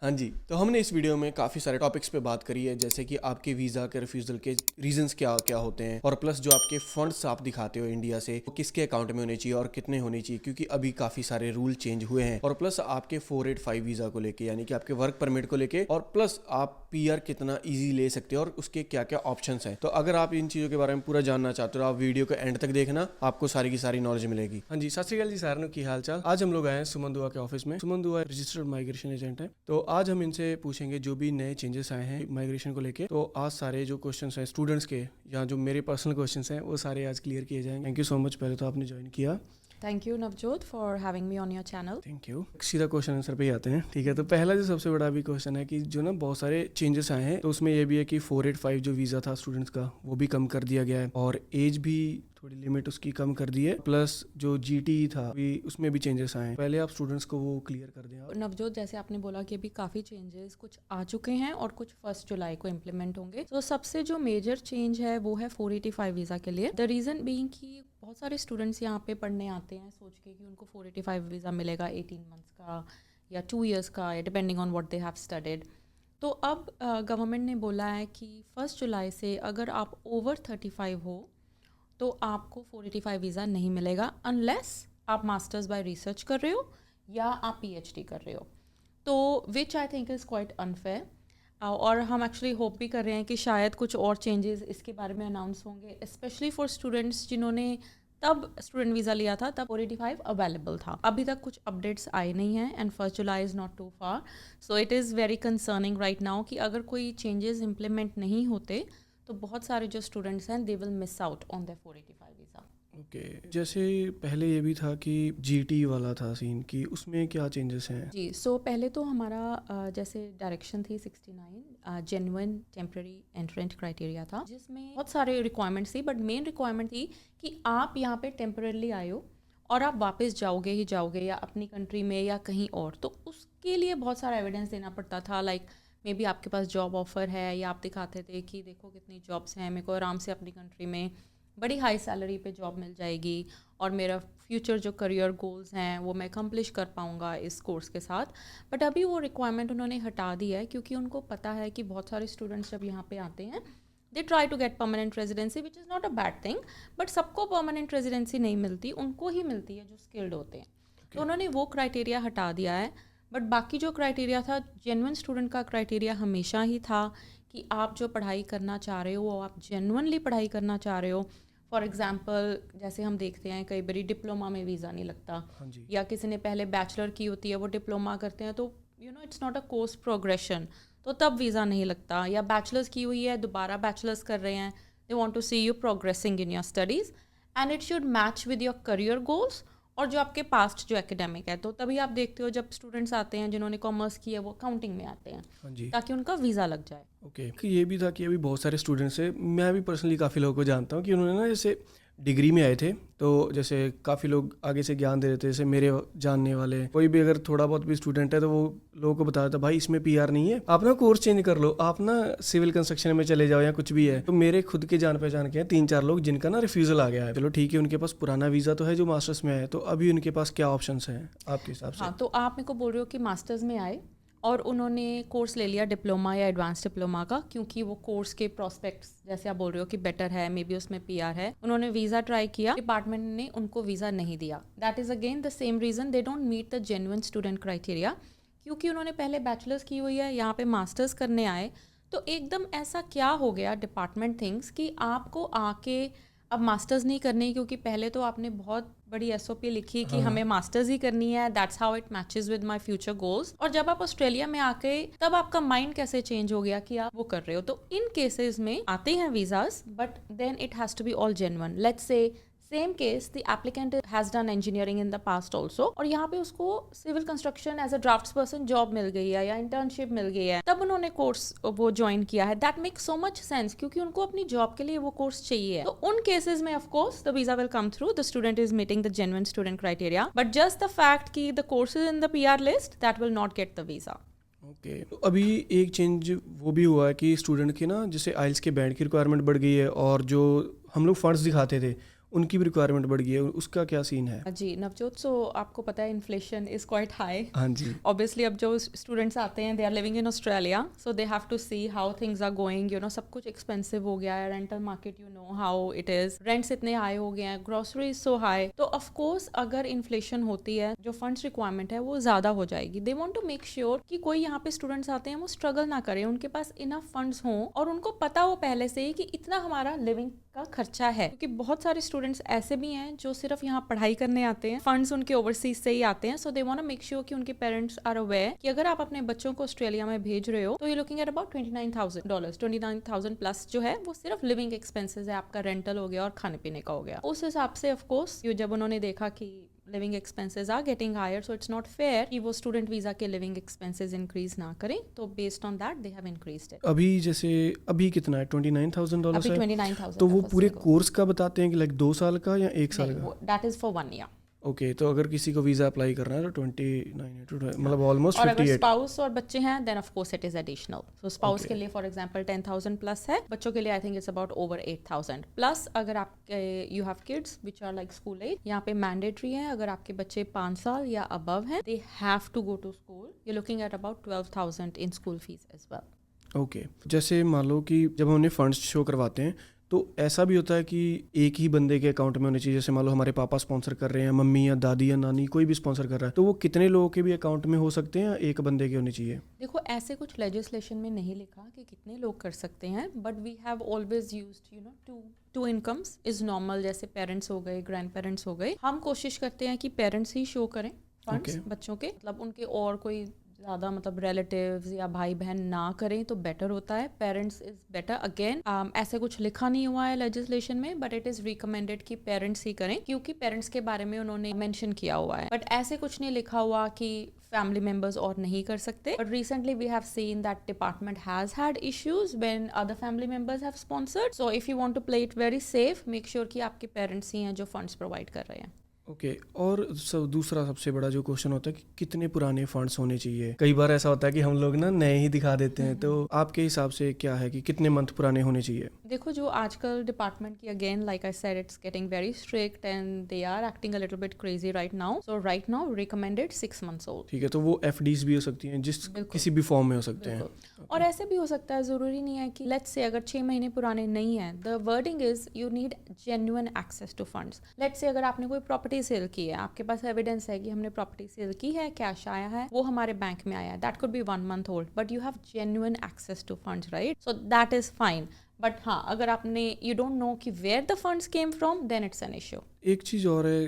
हाँ जी, तो हमने इस वीडियो में काफ़ी सारे टॉपिक्स पे बात करी है, जैसे कि आपके वीज़ा के रिफ्यूज़ल के रीजंस क्या क्या होते हैं, और प्लस जो आपके फंड्स आप दिखाते हो इंडिया से वो किसके अकाउंट में होने चाहिए और कितने होने चाहिए, क्योंकि अभी काफ़ी सारे रूल चेंज हुए हैं। और प्लस आपके 485 वीज़ा को लेके, यानी कि आपके वर्क परमिट को लेके, और प्लस आप पीआर कितना ईजी ले सकते हो और उसके क्या क्या ऑप्शंस हैं। तो अगर आप इन चीज़ों के बारे में पूरा जानना चाहते हो, आप वीडियो को एंड तक देखना, आपको सारी की सारी नॉलेज मिलेगी। हाँ जी, सत श्री अकाल जी साਰਿਆਂ ਨੂੰ, ਕੀ हाल चाल। आज हम लोग आए हैं सुमन दुआ के ऑफिस में। सुमन दुआ रजिस्टर्ड माइग्रेशन एजेंट है। तो आज हम इनसे पूछेंगे जो भी नए चेंजेस आए हैं माइग्रेशन को लेके। तो आज सारे जो क्वेश्चंस हैं स्टूडेंट्स के या जो मेरे पर्सनल क्वेश्चंस हैं वो सारे आज क्लियर किए जाएंगे। थैंक यू सो मच, पहले तो आपने ज्वाइन किया। Thank you, Navjot, for having me on your channel. Thank you. सीधा क्वेश्चन आंसर पे ही आते हैं, ठीक है। तो पहला जो सबसे बड़ा अभी क्वेश्चन है कि जो ना बहुत सारे चेंजेस आए हैं, तो उसमें ये भी है कि 485 जो वीज़ा था स्टूडेंट्स का वो भी कम कर दिया गया है, और एज भी थोड़ी लिमिट उसकी कम कर दी है। प्लस जो जीटी था भी उसमें भी चेंजेस आए हैं। पहले आप स्टूडेंट्स को वो क्लियर कर दें आप। नवजोत, जैसे आपने बोला कि अभी काफ़ी चेंजेस कुछ आ चुके हैं और कुछ 1 जुलाई को इम्प्लीमेंट होंगे। तो सबसे जो मेजर चेंज है वो है 485 वीज़ा के लिए। द रीज़न बीइंग कि बहुत सारे स्टूडेंट्स यहाँ पे पढ़ने आते हैं सोच के कि उनको 485 वीज़ा मिलेगा 18 मंथ्स का या 2 ईयर्स का, depending on what they have studied. तो अब गवर्नमेंट ने बोला है कि 1 जुलाई से अगर आप ओवर 35 हो तो आपको 485 वीज़ा नहीं मिलेगा अनलेस आप मास्टर्स बाय रिसर्च कर रहे हो या आप पीएचडी कर रहे हो। तो which I think is quite unfair. और हम एक्चुअली होप भी कर रहे हैं कि शायद कुछ और चेंजेस इसके बारे में अनाउंस होंगे, स्पेशली फॉर स्टूडेंट्स जिन्होंने तब स्टूडेंट वीज़ा लिया था तब 485 अवेलेबल था। अभी तक कुछ अपडेट्स आए नहीं हैं and 1 July is not too far. So it is very concerning right now कि अगर कोई चेंजेस इम्प्लीमेंट नहीं होते तो बहुत सारे जो स्टूडेंट्स हैं they will miss out on their 485 visa. Okay, जैसे पहले ये भी था कि जीटी वाला था सीन, कि उसमें क्या चेंजेस हैं? जी, सो पहले तो हमारा जैसे डायरेक्शन थी 69 जेन्युइन टेम्पररी एंट्रेंट क्राइटेरिया था, जिसमें बहुत सारे रिक्वायरमेंट्स थी, बट मेन रिक्वायरमेंट थी कि आप यहाँ पे टेम्पररली आए हो और आप वापस जाओगे ही जाओगे या अपनी कंट्री में या कहीं और। तो उसके लिए बहुत सारा एविडेंस देना पड़ता था, लाइक मे बी आपके पास जॉब ऑफर है या आप दिखाते थे कि देखो कितनी जॉब्स हैं, मेरे को आराम से अपनी कंट्री में बड़ी हाई सैलरी पे जॉब मिल जाएगी और मेरा फ्यूचर जो करियर गोल्स हैं वो मैं अकम्प्लिश कर पाऊँगा इस कोर्स के साथ। बट अभी वो रिक्वायरमेंट उन्होंने हटा दी है क्योंकि उनको पता है कि बहुत सारे स्टूडेंट्स जब यहाँ पे आते हैं they try to get permanent residency, which is not a bad thing, but सबको परमानेंट रेजिडेंसी नहीं मिलती, उनको ही मिलती है जो स्किल्ड होते हैं। तो उन्होंने वो क्राइटेरिया हटा दिया है। बट बाकी जो क्राइटेरिया था, जेन्युइन स्टूडेंट का क्राइटेरिया हमेशा ही था कि आप जो पढ़ाई करना चाह रहे हो वो आप जेन्युइनली पढ़ाई करना चाह रहे हो। फॉर एग्जाम्पल जैसे हम देखते हैं कई बारी डिप्लोमा में वीज़ा नहीं लगता, हाँ जी। या किसी ने पहले बैचलर की होती है वो डिप्लोमा करते हैं तो you know it's not a course progression, तो तब वीज़ा नहीं लगता। या बैचलर्स की हुई है दोबारा बैचलर्स कर रहे हैं, they want to see you progressing in your studies and it should match with your career goals और जो आपके पास्ट जो एकेडमिक है। तो तभी आप देखते हो जब स्टूडेंट्स आते हैं जिन्होंने कॉमर्स की है वो अकाउंटिंग में आते हैं हाँ जी। ताकि उनका वीज़ा लग जाए। ओके, कि ये भी था कि अभी बहुत सारे स्टूडेंट्स हैं, मैं भी पर्सनली काफ़ी लोगों को जानता हूँ कि उन्होंने ना जैसे डिग्री में आए थे, तो जैसे काफ़ी लोग आगे से ज्ञान दे रहे थे, जैसे मेरे जानने वाले कोई भी अगर थोड़ा बहुत भी स्टूडेंट है तो वो लोगों को बता देता भाई इसमें पीआर नहीं है, आप ना कोर्स चेंज कर लो, आप ना सिविल कंस्ट्रक्शन में चले जाओ या कुछ भी है। तो मेरे खुद के जान पहचान के हैं 3-4 लोग जिनका ना रिफ्यूज़ल आ गया है। चलो ठीक है, उनके पास पुराना वीज़ा तो है जो मास्टर्स में है, तो अभी उनके पास क्या ऑप्शंस हैं आपके हिसाब से? हाँ, तो आप मेरे को बोल रहे हो कि मास्टर्स में आए और उन्होंने कोर्स ले लिया डिप्लोमा या एडवांस डिप्लोमा का, क्योंकि वो कोर्स के प्रोस्पेक्ट्स जैसे आप बोल रहे हो कि बेटर है, मे बी उसमें पीआर है, उन्होंने वीज़ा ट्राई किया, डिपार्टमेंट ने उनको वीज़ा नहीं दिया। That is again the same reason, they don't meet the genuine student criteria, क्योंकि उन्होंने पहले बैचलर्स की हुई है, यहाँ पे मास्टर्स करने आए। तो एकदम ऐसा क्या हो गया डिपार्टमेंट थिंग्स कि आपको आके अब मास्टर्स नहीं करनी, क्योंकि पहले तो आपने बहुत बड़ी एसओपी लिखी कि हमें मास्टर्स ही करनी है, that's how it matches with my future goals, और जब आप ऑस्ट्रेलिया में आके तब आपका माइंड कैसे चेंज हो गया कि आप वो कर रहे हो। तो इन केसेस में आते हैं visas, but then it has to be all genuine. Let's say same case the applicant has done engineering in the past also, और यहाँ पे उसको civil construction as a drafts person job मिल गई है या इंटर्नशिप मिल गई है, तब उन्होंने कोर्स वो ज्वाइन किया है। That makes so much sense, क्योंकि उनको अपनी जॉब के लिए वो कोर्स चाहिए। तो उन केसेस में of course the visa will come through, the student is meeting the genuine student criteria, but just the fact कि the course is in the PR list that will not get the visa. Okay, तो अभी एक change वो भी हुआ है कि student की ना जैसे आइल्स के बैंड की रिक्वायरमेंट बढ़ गई है, और जो हम लोग फंड्स दिखाते थे उनकी भी रिक्वायरमेंट बढ़ गई है, उसका क्या सीन है? जी नवजोत, सो आपको पता है इन्फ्लेशन इज़ क्वाइट हाई। हाँ जी। ऑब्वियसली अब जो स्टूडेंट्स आते हैं they are living in Australia, so they have to see how things are going, you know सब कुछ एक्सपेंसिव हो गया है, rental market you know how it is, rents इतने हाई हो गए हैं, ग्रोसरीज सो हाई। तो ऑफ कोर्स अगर इन्फ्लेशन होती है जो फंड्स रिक्वायरमेंट है वो ज़्यादा हो जाएगी। They want to make sure कि कोई यहाँ पे स्टूडेंट्स आते हैं वो स्ट्रगल ना करें, उनके पास इनफ फंड्स हों और उनको पता हो पहले से ही कि इतना हमारा लिविंग का खर्चा है। क्योंकि बहुत सारे स्टूडेंट्स ऐसे भी हैं जो सिर्फ यहाँ पढ़ाई करने आते हैं, फंड्स उनके ओवरसीज से ही आते हैं, so they want to make sure कि उनके पेरेंट्स आर अवेयर कि अगर आप अपने बच्चों को ऑस्ट्रेलिया में भेज रहे हो तो you looking at about $29,000, 29,000 plus जो है वो सिर्फ लिविंग एक्सपेंसेस है, आपका रेंटल हो गया और खाने पीने का हो गया। उस हिसाब से ऑफ कोर्स जब उन्होंने देखा कि living expenses are getting higher, so it's not fair कि वो स्टूडेंट वीजा के लिविंग एक्सपेंसेस इंक्रीज ना करें, तो based on that they have increased it. अभी जैसे अभी कितना है, $29,000 अभी है? 29,000 तो वो पूरे कोर्स का बताते हैं कि लाइक 2 साल का या 1 साल का? That is for 1 year. Okay, तो अगर किसी को वीज़ा अप्लाई करना है तो 29 मतलब ऑलमोस्ट और अगर 58। स्पाउस और बच्चे हैं then of course it is additional. So spouse Okay. के लिए फॉर एग्जांपल 10,000 प्लस है, बच्चों के लिए I think it's about over 8,000 plus. अगर आपके you have kids which are like school age, यहाँ पे मैंडेटरी है अगर आपके बच्चे 5 साल या अबव हैं they have to go to school, you looking at about 12,000 in school fees as well. Okay, जैसे मान लो कि जब हम उन्हें फंड्स शो करवाते हैं तो ऐसा भी होता है कि एक ही बंदे के अकाउंट में होने चाहिए, जैसे मान लो हमारे पापा स्पॉन्सर कर रहे हैं, मम्मी या दादी या नानी कोई भी स्पॉन्सर कर रहा है, तो वो कितने लोगों के भी अकाउंट में हो सकते हैं या एक बंदे के होने चाहिए? देखो ऐसे कुछ लेजिस्लेशन में नहीं लिखा कि कितने लोग कर सकते हैं, but we have always used you know two incomes is normal. जैसे पेरेंट्स हो गए, ग्रैंड पेरेंट्स हो गए, हम कोशिश करते हैं कि पेरेंट्स ही शो करें फंड्स Okay. बच्चों के, मतलब उनके और कोई ज़्यादा मतलब रिलेटिव्स या भाई बहन ना करें तो बेटर होता है। Parents is better. अगेन ऐसे कुछ लिखा नहीं हुआ है लेजिस्लेशन में, बट इट इज़ रिकमेंडेड कि पेरेंट्स ही करें क्योंकि पेरेंट्स के बारे में उन्होंने मेंशन किया हुआ है। बट ऐसे कुछ नहीं लिखा हुआ कि फैमिली मेंबर्स और नहीं कर सकते। But recently we have seen that department has had issues when other family members have sponsored. So if you want to play it very safe, make sure कि आपके पेरेंट्स ही हैं जो फंड्स प्रोवाइड कर रहे हैं। ओके, और दूसरा सबसे बड़ा जो क्वेश्चन होता है कि कितने पुराने फंड्स होने चाहिए। कई बार ऐसा होता है कि हम लोग ना नए ही दिखा देते हैं, तो आपके हिसाब से क्या है कि कितने मंथ पुराने होने चाहिए? देखो जो आजकल डिपार्टमेंट की again like I said it's getting very strict and they are acting a little bit crazy right now. So right now recommended 6 months old. ठीक है, तो वो एफडीज भी हो सकती हैं, जिस बिल्कुल। किसी भी फॉर्म में हो सकते हैं। और ऐसे भी हो सकता है, ज़रूरी नहीं है कि लेट्स से अगर 6 महीने पुराने नहीं है, the wording is you need genuine access to funds. Let's say अगर आपने कोई प्रॉपर्टी सेल की है, आपके पास एविडेंस है कि हमने प्रॉपर्टी सेल की है, कैश आया है, वो हमारे बैंक में आया है, that could be 1 month old, but you have genuine access to funds right, so that is fine. But हाँ, अगर आपने यू डोंट नो कि where the funds came from then it's an issue. एक चीज़ और है,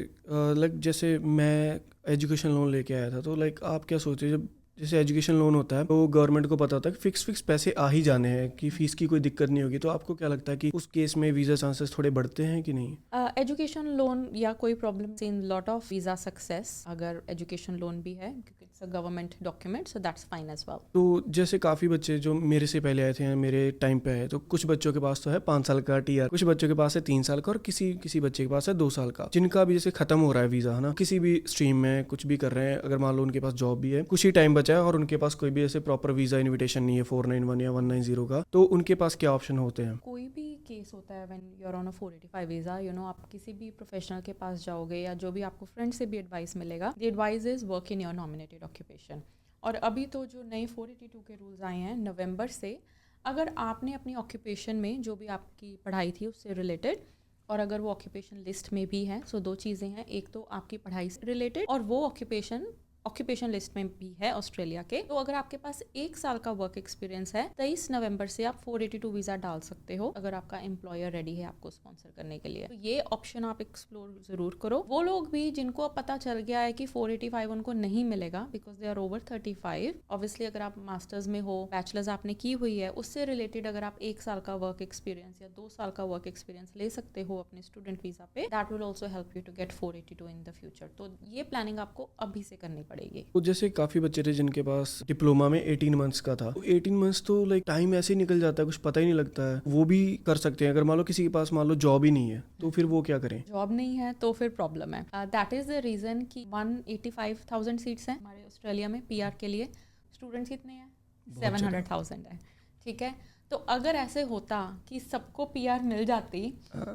लाइक जैसे मैं एजुकेशन लोन लेके आया था, तो लाइक आप क्या सोचते हैं, जब जैसे एजुकेशन लोन होता है तो गवर्नमेंट को पता होता है कि फिक्स पैसे आ ही जाने हैं, कि फीस की कोई दिक्कत नहीं होगी, तो आपको क्या लगता है कि उस केस में वीज़ा चांसेस थोड़े बढ़ते हैं कि नहीं? एजुकेशन लोन या कोई problem in lot of visa success अगर एजुकेशन लोन भी है क्योंकि it's a government document, so that's fine as well. तो जैसे काफ़ी बच्चे जो मेरे से पहले आए थे, मेरे टाइम पे आए, तो कुछ बच्चों के पास तो है 5 साल का टीआर, कुछ बच्चों के पास है 3 साल का, और किसी बच्चे के पास है 2 साल का, जिनका भी जैसे खत्म हो रहा है वीज़ा, है ना, किसी भी स्ट्रीम में कुछ भी कर रहे हैं, अगर मान लो उनके पास जॉब भी है, कुछ ही टाइम बचा है और उनके पास कोई भी ऐसे प्रॉपर वीज़ा इन्विटेशन नहीं है 491 या 190 का, तो उनके पास क्या ऑप्शन होते हैं? कोई भी केस होता है when you are on a 485 visa, you know आप किसी भी प्रोफेशनल के पास जाओगे या जो भी आपको फ्रेंड से भी एडवाइस मिलेगा, the advice is work in your nominated occupation. और अभी तो जो नए 482 के रूल्स आए हैं नवंबर से, अगर आपने अपनी ऑक्यूपेशन में जो भी आपकी पढ़ाई थी उससे रिलेटेड, और अगर वो ऑक्यूपेशन लिस्ट में भी है, सो 2 चीज़ें हैं, एक तो आपकी पढ़ाई से रिलेटेड और वो ऑक्यूपेशन लिस्ट में भी है ऑस्ट्रेलिया के, तो अगर आपके पास 1 साल का वर्क एक्सपीरियंस है, 23 नवंबर से आप 482 वीज़ा डाल सकते हो अगर आपका एम्प्लॉयर रेडी है आपको स्पॉन्सर करने के लिए। तो ये ऑप्शन आप एक्सप्लोर जरूर करो। वो लोग भी जिनको अब पता चल गया है कि 485 उनको नहीं मिलेगा because they are over 35, obviously अगर आप मास्टर्स में हो, बैचलर्स आपने की हुई है, उससे रिलेटेड अगर आप 1 साल का वर्क एक्सपीरियंस या 2 साल का वर्क एक्सपीरियंस ले सकते हो अपने स्टूडेंट वीज़ा पे, that will also help you to get 482 in the future. तो ये प्लानिंग आपको अभी से करनी पड़ेगी। तो जैसे काफ़ी बच्चे थे जिनके पास डिप्लोमा में 18 मंथ्स का था, तो 18 मंथ्स तो लाइक टाइम ऐसे ही निकल जाता है, कुछ पता ही नहीं लगता है, वो भी कर सकते हैं। अगर मान लो किसी के पास मान लो जॉब ही नहीं है, तो फिर वो क्या करें? जॉब नहीं है तो फिर प्रॉब्लम है। दैट इज द रीजन कि 185,000 सीट्स हैं हमारे ऑस्ट्रेलिया में पीआर के लिए। स्टूडेंट्स कितने हैं? 700,000 है, ठीक है। तो अगर ऐसे होता कि सबको पीआर मिल जाती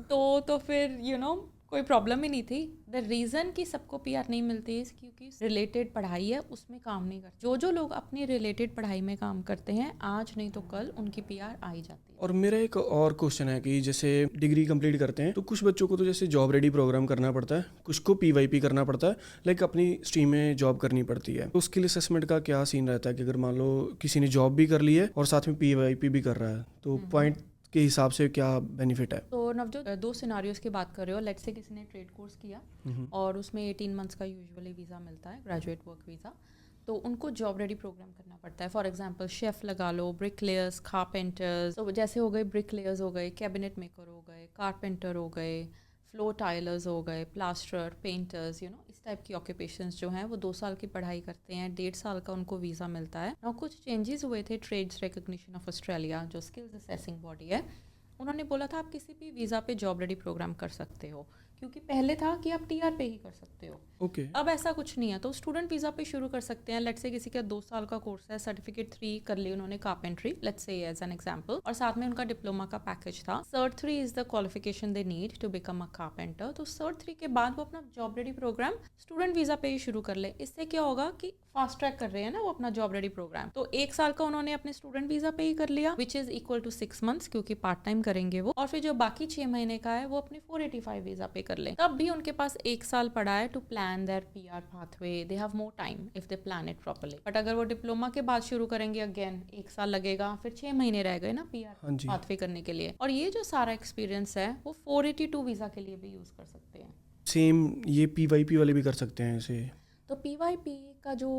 तो फिर यू नो कोई प्रॉब्लम ही नहीं थी। द रीज़न कि सबको पीआर नहीं मिलती है क्योंकि रिलेटेड पढ़ाई है उसमें काम नहीं करते। जो लोग अपनी रिलेटेड पढ़ाई में काम करते हैं आज नहीं तो कल उनकी पीआर आ ही जाती है। और मेरा एक और क्वेश्चन है कि जैसे डिग्री कंप्लीट करते हैं तो कुछ बच्चों को तो जैसे जॉब रेडी प्रोग्राम करना पड़ता है, कुछ को पीवाईपी करना पड़ता है, लाइक अपनी स्ट्रीम में जॉब करनी पड़ती है। तो स्किल असेसमेंट का क्या सीन रहता है कि अगर मान लो किसी ने जॉब भी कर ली है और साथ में पीवाईपी भी कर रहा है तो पॉइंट के हिसाब से क्या बेनिफिट है? तो नवजोत, दो सिनारियोज की बात कर रहे हो। लेट्स से किसी ने ट्रेड कोर्स किया और उसमें 18 मंथ्स का यूजुअली वीज़ा मिलता है, ग्रेजुएट वर्क वीज़ा। तो उनको जॉब रेडी प्रोग्राम करना पड़ता है। फॉर एग्जांपल शेफ़ लगा लो, ब्रिकलेयर्स, कारपेंटर्स। तो जैसे हो गए ब्रिकलेयर्स हो गए, कैबिनेट मेकर हो गए, कारपेंटर हो गए, फ्लोर टाइलर्स हो गए, प्लास्टर, पेंटर्स, इस टाइप की ऑक्यूपेशंस जो हैं वो 2 साल की पढ़ाई करते हैं, 1.5 साल का उनको वीज़ा मिलता है। और कुछ चेंजेस हुए थे ट्रेड्स रिकग्निशन ऑफ ऑस्ट्रेलिया, जो स्किल्स असेसिंग बॉडी है, उन्होंने बोला था आप किसी भी वीज़ा पे जॉब रेडी प्रोग्राम कर सकते हो, क्योंकि पहले था कि आप टीआर पे ही कर सकते हो। ओके। अब ऐसा कुछ नहीं है, तो स्टूडेंट वीज़ा पे शुरू कर सकते हैं। लेट्स से किसी का 2 साल का कोर्स है, सर्टिफिकेट 3 कर ली उन्होंने carpentry, let's say as an example, और साथ में उनका डिप्लोमा का पैकेज था। Cert 3 is the qualification they need to become a carpenter. तो सर्ट 3 के बाद वो अपना job ready program student visa पे ही शुरू कर ले। इससे क्या होगा कि फास्ट ट्रैक कर रहे हैं ना वो अपना जॉब रेडी प्रोग्राम। तो 1 साल का उन्होंने अपने स्टूडेंट वीज़ा पे ही कर लिया, which is equal to 6 months, क्योंकि पार्ट टाइम करेंगे वो। और फिर जो बाकी 6 महीने का है वो अपने 485 वीज़ा पे कर ले। तब भी उनके पास 1 साल पड़ा है to plan their PR pathway. They have more time if they plan it properly. But अगर वो डिप्लोमा के बाद शुरू करेंगे अगेन 1 साल लगेगा, फिर 6 महीने रह गए ना पीआर हाँ जी। पाथवे करने के लिए। और ये जो सारा एक्सपीरियंस है वो 482 वीज़ा के लिए भी यूज़ कर सकते हैं। सेम ये पीवाईपी वाले भी कर सकते हैं ऐसे? तो पीवाईपी का जो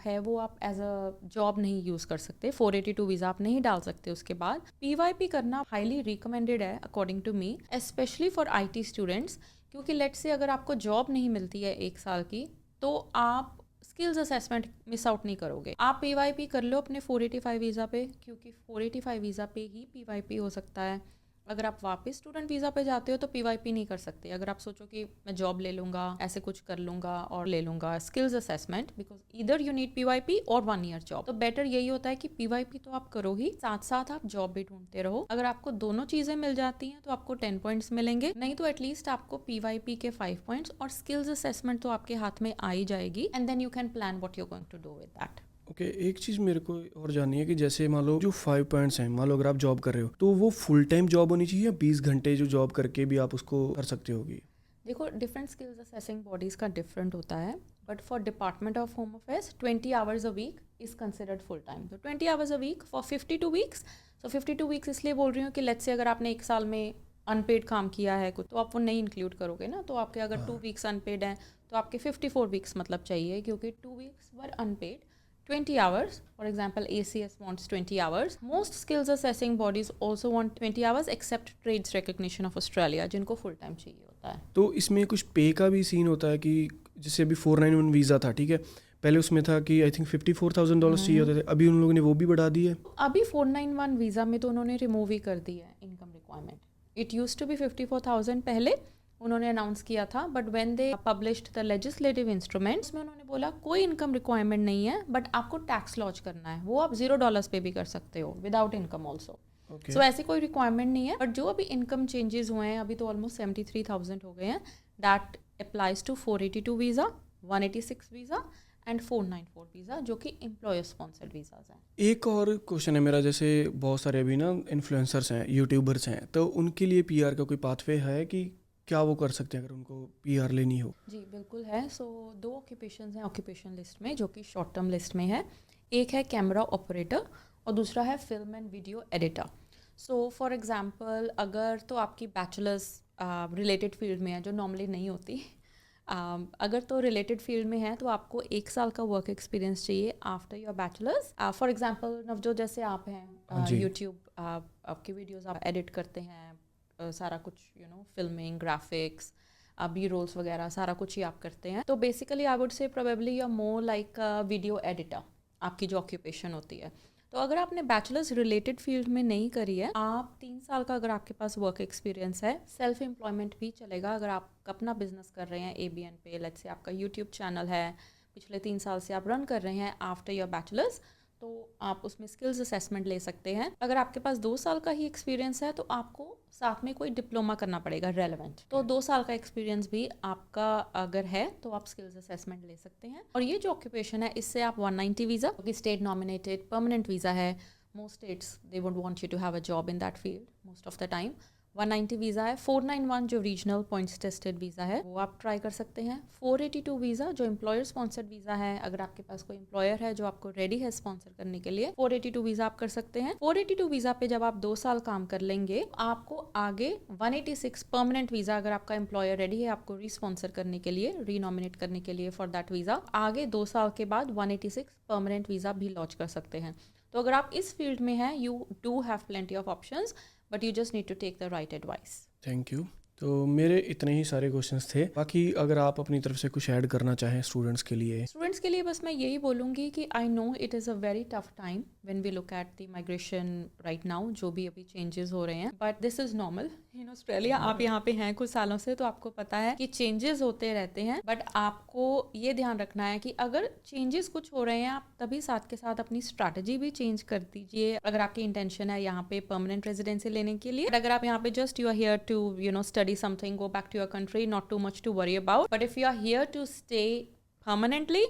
है वो आप एज अ जॉब नहीं यूज़ कर सकते, 482 वीज़ा आप नहीं डाल सकते उसके बाद। पीवाईपी करना हाईली रिकमेंडेड है according to me, specially for IT students, क्योंकि लेट्स से अगर आपको जॉब नहीं मिलती है 1 साल की तो आप स्किल्स असेसमेंट मिस आउट नहीं करोगे। आप पीवाईपी कर लो अपने 485 वीज़ा पे, क्योंकि 485 वीज़ा पे ही पीवाईपी हो सकता है। अगर आप वापस स्टूडेंट वीज़ा पे जाते हो तो पीवाईपी नहीं कर सकते। अगर आप सोचो कि मैं जॉब ले लूँगा, ऐसे कुछ कर लूँगा और ले लूँगा skills assessment, because either you need PYP और 1 ईयर जॉब, तो बेटर यही होता है कि पीवाईपी तो आप करो ही, साथ साथ आप जॉब भी ढूंढते रहो। अगर आपको दोनों चीज़ें मिल जाती हैं तो आपको 10 पॉइंट्स मिलेंगे, नहीं तो एटलीस्ट आपको पीवाईपी के 5 पॉइंट्स और स्किल्स असेसमेंट तो आपके हाथ में आ ही जाएगी, and then you can plan what you are going to do with that. Okay, एक चीज़ मेरे को और जाननी है कि जैसे मान लो जो 5 पॉइंट्स हैं, मान लो अगर आप जॉब कर रहे हो तो वो फुल टाइम जॉब होनी चाहिए या 20 घंटे जो जॉब करके भी आप उसको कर सकते होगी? देखो, डिफरेंट स्किल्स असेसिंग बॉडीज़ का डिफरेंट होता है, but for department of home affairs 20 hours a week is considered full time. तो 20 hours a week for 52 weeks. So 52 weeks इसलिए बोल रही हूँ कि लेट्स से अगर आपने 1 साल में अनपेड काम किया है कुछ, तो आप वो नहीं इंक्लूड करोगे ना। तो आपके अगर 2 वीक्स अनपेड हैं तो आपके 54 वीक्स मतलब चाहिए, क्योंकि 2 weeks were unpaid. 20 hours, for example, ACS wants 20 hours. Most skills assessing bodies also want 20 hours except Trades Recognition of Australia, जिनको full time चाहिए होता है। तो इसमें कुछ पे का भी सीन होता है कि जैसे अभी 491 वीज़ा था, ठीक है, पहले उसमें था कि आई थिंक $54,000 चाहिए होते थे, अभी उन लोगों ने वो भी बढ़ा दी है? अभी 491 वीज़ा में तो उन्होंने रिमूव ही कर दी है income requirement. It used to be 54,000 पहले उन्होंने अनाउंस किया था, but when they published the legislative instruments में उन्होंने बोला कोई इनकम रिक्वायरमेंट नहीं है, बट आपको टैक्स लॉन्च करना है, वो आप $0 पे भी कर सकते हो विदाउट इनकम ऑल्सो। सो ऐसी कोई रिक्वायरमेंट नहीं है, बट जो अभी इनकम चेंजेस हुए हैं, अभी तो ऑलमोस्ट 73,000 हो गए हैं, that applies to 482 visa, 186 visa and 494 visa, जो कि एम्प्लॉयर स्पॉन्सर्ड वीज़ाज हैं। एक और क्वेश्चन है मेरा, जैसे बहुत सारे अभी ना इन्फ्लुएंसर्स हैं, यूट्यूबर्स हैं, तो उनके लिए पीआर का कोई पाथवे है कि क्या वो कर सकते हैं अगर उनको पीआर लेनी हो? जी बिल्कुल है। सो 2 ऑक्यूपेशंस हैं ऑक्यूपेशन लिस्ट में, जो कि शॉर्ट टर्म लिस्ट में है। एक है कैमरा ऑपरेटर और दूसरा है film and video editor. So for example, अगर तो आपकी बैचलर्स रिलेटेड फील्ड में है, जो नॉर्मली नहीं होती, अगर तो रिलेटेड फील्ड में है तो आपको 1 साल का वर्क एक्सपीरियंस चाहिए after your bachelors. For example Navjot, जैसे आप हैं, यूट्यूब आपकी वीडियोस आप एडिट करते हैं, सारा कुछ फिल्मिंग, ग्राफिक्स, बी रोल्स वगैरह सारा ही आप करते हैं, तो basically I would say probably you are more like video editor, आपकी जो ऑक्यूपेशन होती है। तो अगर आपने बैचलर्स रिलेटेड फील्ड में नहीं करी है, आप 3 साल का अगर आपके पास वर्क एक्सपीरियंस है, सेल्फ एम्प्लॉयमेंट भी चलेगा। अगर आप अपना बिजनेस कर रहे हैं ABN पे, लेट्स से आपका यूट्यूब चैनल है, पिछले 3 साल से आप रन कर रहे हैं आफ्टर योर बैचलर्स, तो आप उसमें स्किल्स असेसमेंट ले सकते हैं। अगर आपके पास 2 साल का ही एक्सपीरियंस है तो आपको साथ में कोई डिप्लोमा करना पड़ेगा रेलेवेंट। तो 2 साल का एक्सपीरियंस भी आपका अगर है तो आप स्किल्स असेसमेंट ले सकते हैं। और ये जो ऑक्यूपेशन है इससे आप 190 वीज़ा, क्योंकि स्टेट नॉमिनेटेड परमानेंट वीज़ा है, most states they would want you to have a job in that field most of the time. 190 visa है। 491 जो रीजनल पॉइंट्स टेस्टेड वीज़ा है वो आप ट्राई कर सकते हैं। 482 वीज़ा जो एम्प्लॉयर स्पॉन्सर्ड वीज़ा है, अगर आपके पास कोई एम्प्लॉयर है जो आपको रेडी है स्पॉन्सर करने के लिए, 482 वीज़ा आप कर सकते हैं। 482 वीज़ा पे जब आप 2 साल काम कर लेंगे, आपको आगे 186 परमानेंट वीज़ा, अगर आपका एम्प्लॉयर रेडी है आपको रीस्पॉन्सर करने के लिए, रीनॉमिनेट करने के लिए फॉर दैट वीज़ा, आगे 2 साल के बाद 186 परमानेंट वीज़ा भी लॉन्च कर सकते हैं। तो अगर आप इस फील्ड में हैं, you do have plenty of options, but you just need to take the right advice. Thank you. तो मेरे इतने ही सारे क्वेश्चंस थे। बाकी अगर आप अपनी तरफ से कुछ ऐड करना चाहें स्टूडेंट्स के लिए बस मैं यही बोलूँगी कि I know it is a very tough time when we look at the migration right now, जो भी अभी चेंजेस हो रहे हैं, but this is normal in Australia. आप यहाँ पे हैं कुछ सालों से तो आपको पता है कि चेंजेस होते रहते हैं, बट आपको ये ध्यान रखना है कि अगर चेंजेस कुछ हो रहे हैं आप तभी साथ के साथ अपनी स्ट्रैटेजी भी चेंज कर दीजिए। अगर आपकी इंटेंशन है यहाँ पे परमानेंट रेजिडेंसी लेने के लिए, अगर आप यहाँ पे just you are here to study something, go back to your country, not too much to worry about. But if you are here to stay permanently,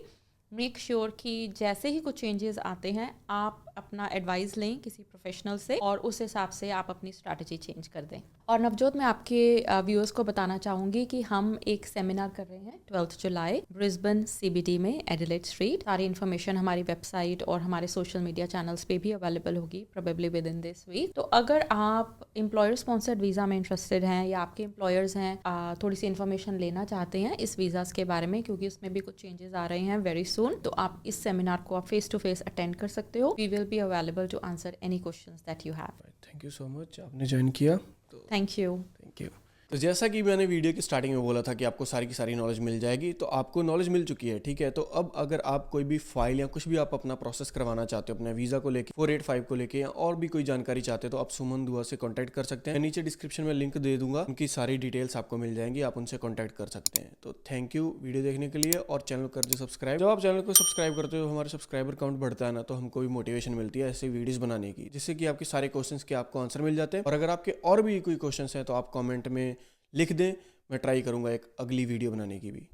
make sure कि जैसे ही कुछ changes आते हैं आप अपना एडवाइस लें किसी प्रोफेशनल से और उस हिसाब से आप अपनी स्ट्रैटेजी चेंज कर दें। और नवजोत, मैं आपके व्यूअर्स को बताना चाहूँगी कि हम एक सेमिनार कर रहे हैं 12 जुलाई ब्रिस्बेन CBD में, एडिलेड स्ट्रीट। सारी इन्फॉर्मेशन हमारी वेबसाइट और हमारे सोशल मीडिया चैनल्स पे भी अवेलेबल होगी probably with in this week. तो अगर आप एम्प्लॉयर स्पॉन्सर्ड वीज़ा में इंटरेस्टेड हैं या आपके एम्प्लॉयर्स हैं, थोड़ी सी इन्फॉर्मेशन लेना चाहते हैं इस वीज़ाज़ के बारे में, क्योंकि उसमें भी कुछ चेंजेस आ रहे हैं वेरी सून, तो आप इस सेमिनार को आप फेस टू फेस अटेंड कर सकते हो। We will be available to answer any questions that you have. Thank you so much, आपने ज्वाइन किया तो Thank you. Thank you. तो जैसा कि मैंने वीडियो की स्टार्टिंग में बोला था कि आपको सारी की सारी नॉलेज मिल जाएगी, तो आपको नॉलेज मिल चुकी है, ठीक है। तो अब अगर आप कोई भी फाइल या कुछ भी आप अपना प्रोसेस करवाना चाहते हो अपने वीज़ा को लेके, 485 को लेके, या और भी कोई जानकारी चाहते हो तो आप सुमन दुआ से कांटेक्ट कर सकते हैं। मैं नीचे डिस्क्रिप्शन में लिंक दे दूंगा, उनकी सारी डिटेल्स आपको मिल जाएंगी, आप उनसे कॉन्टैक्ट कर सकते हैं। तो थैंक यू वीडियो देखने के लिए, और चैनल कर दो सब्सक्राइब। जब आप चैनल को सब्सक्राइब करते हो हमारे सब्सक्राइबर काउंट बढ़ता है ना, तो हमको भी मोटिवेशन मिलती है ऐसे वीडियोज़ बनाने की, जिससे कि आपके सारे क्वेश्चंस के आपको आंसर मिल जाते हैं। और अगर आपके और भी कोई क्वेश्चंस हैं तो आप कमेंट में लिख दें, मैं ट्राई करूंगा एक अगली वीडियो बनाने की भी।